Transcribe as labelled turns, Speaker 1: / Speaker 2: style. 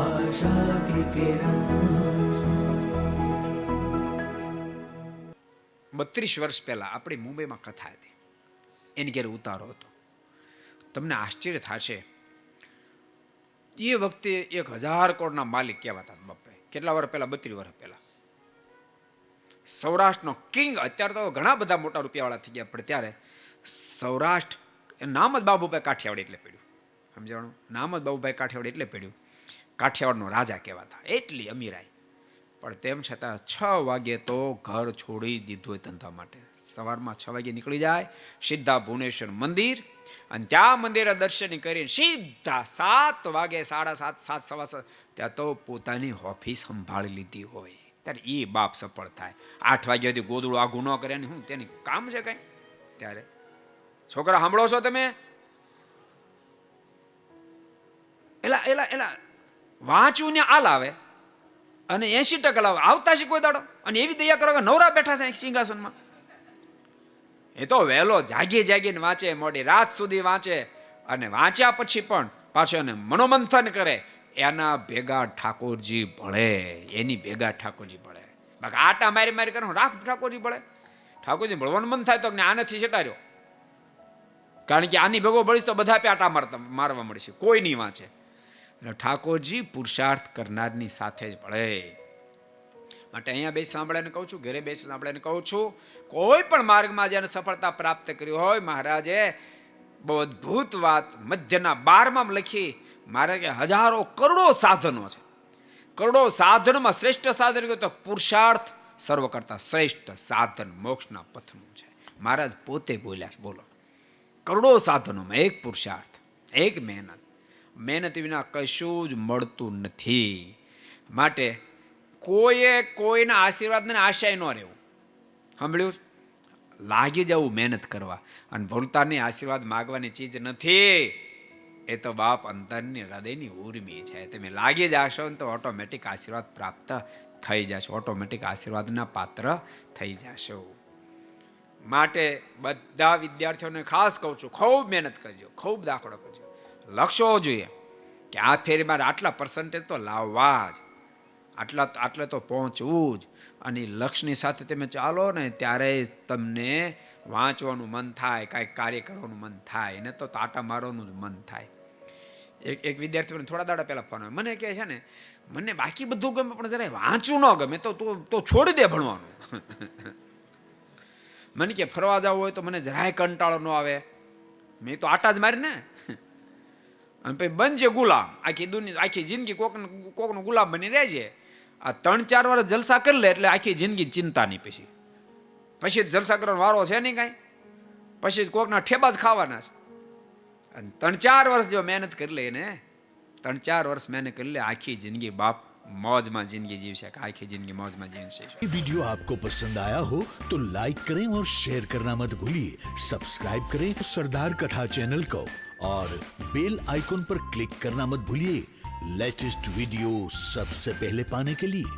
Speaker 1: आशा की किरण।
Speaker 2: 32 વર્ષ પહેલા આપણી મુંબઈમાં કથા હતી, એની ઘેર ઉતારો હતો. તમને આશ્ચર્ય થશે, એ વખતે 1000 કરોડના માલિક કહેવાતા બાપા. કેટલા વર્ષ પહેલા? 32 વર્ષ પહેલા. સૌરાષ્ટ્રનો કિંગ. અત્યારે તો ઘણા બધા મોટા રૂપિયાવાળા થઈ ગયા, પણ ત્યારે સૌરાષ્ટ્ર નામ જ બાબુભાઈ કાઠિયાવાડી એટલે પડ્યું. સમજાણું? નામ જ બાબુભાઈ કાઠિયાવાડી એટલે પડ્યું. કાઠિયાવાડનો રાજા કહેવાતા, એટલી અમીરાઈ. પણ તેમ છતાં 6 વાગે તો ઘર છોડી દીધું હોય ધંધા માટે. સવારમાં 6 વાગે નીકળી જાય, સીધા ભુવનેશ્વર મંદિર, અને ત્યાં મંદિરે દર્શન કરીને સીધા 7 વાગે, 7:30, 7, સવા 7 ત્યાં તો પોતાની ઓફિસ સંભાળી લીધી હોય. ત્યારે એ બાપ સફળ થાય. 8 વાગ્યા સુધી ગોદડું આઘું ન કરે ને હું તેની કામ છે કઈ? ત્યારે છોકરા સાંભળો છો તમે? એલા વાંચવું ને આલ આવે અને 80% લાવે, આવતા છે કોઈ દાડો. અને એવી દયા કરો કે નવરા બેઠા છે સિંહાસનમાં. એ તો વહેલો જાગીને વાંચે, મોડી રાત સુધી વાંચે, અને વાંચ્યા પછી પણ પાછો એને મનોમંથન કરે. એના ભેગા ઠાકોરજી ભળે, એની ભેગા ઠાકોરજી ભળે. બાકી આટા મારી કરો રાખ ઠાકોરજી ભળે. ઠાકોરજી ભળવાનું મન થાય તો આનેથી ચટાર્યો, કારણ કે આની ભેગો ભળીશ તો બધા આટા મારવા મળશે, કોઈ નહીં વાંચે. એટલે ઠાકોરજી પુરુષાર્થ કરનારની સાથે જ ભળે. માટે અહીંયા બેસી સાંભળાને કહું છું, ઘરે બેસી સાંભળાને કહું છું, કોઈ પણ માર્ગમાં જેને સફળતા પ્રાપ્ત કરી હોય, મહારાજે બહુ અદ્ભુત વાત મધ્યના 12માં લખી. મહારાજ કે હજારો કરોડો સાધનો છે, કરોડો સાધનમાં શ્રેષ્ઠ સાધન કહ્યું તો પુરુષાર્થ સર્વ કરતા શ્રેષ્ઠ સાધન મોક્ષના પથનું છે. મહારાજ પોતે બોલ્યા છે. બોલો, કરોડો સાધનોમાં એક પુરુષાર્થ, એક મહેનત. મહેનત વિના કશું જ મળતું નથી. માટે કોઈના આશીર્વાદને આશાય ન રહેવું. સાંભળ્યું? લાગી જવું મહેનત કરવા. અને ભૂલતાની આશીર્વાદ માગવાની ચીજ નથી, એ તો બાપ અંતરની હૃદયની ઉર્મી છે. તમે લાગી જશો ને તો ઓટોમેટિક આશીર્વાદ પ્રાપ્ત થઈ જશો, ઓટોમેટિક આશીર્વાદના પાત્ર થઈ જશો. માટે બધા વિદ્યાર્થીઓને ખાસ કહું છું, ખૂબ મહેનત કરજો, ખૂબ દાખલો કરજો. લક્ષ્ય હોવો જોઈએ કે આ ફેરી મારે આટલા પર્સન્ટેજ તો લાવવા જ, આટલે તો પહોંચવું જ. અને લક્ષ્યની સાથે તમે ચાલો ને ત્યારે તમને વાંચવાનું મન થાય, કાંઈક કાર્ય કરવાનું મન થાય, એને તો તાટા મારવાનું જ મન થાય. એક વિદ્યાર્થી મને થોડા દાડા પહેલા ફોન આવ્યો, મને કહે છે ને, મને બાકી બધું ગમે પણ જરા વાંચવું ન ગમે, તો છોડી દે ભણવાનું. મને કે ફરવા જવું હોય તો મને જરાય કંટાળો ન આવે, મેં તો આટા જ મારી ને. અને પછી બનજે ગુલામ, આખી જિંદગી કોકનો ગુલામ બની રહેજે. આ 3-4 વર્ષ જલસા કરી લે એટલે આખી જિંદગી ચિંતા નહીં. પછી જલસા કરવાનો વારો છે નહીં કાંઈ, પછી કોકના ઠેબા જ ખાવાના છે. અને 3-4 વર્ષ જો મહેનત કરી લે ને, 3-4 વર્ષ મહેનત કરી લે, આખી જિંદગી બાપ मौज में जिंदगी जीव से, आखी जिंदगी मौज में जीव से।
Speaker 3: ये वीडियो आपको पसंद आया हो तो लाइक करें और शेयर करना मत भूलिए। सब्सक्राइब करें सरदार कथा चैनल को और बेल आइकॉन पर क्लिक करना मत भूलिए लेटेस्ट वीडियो सबसे पहले पाने के लिए।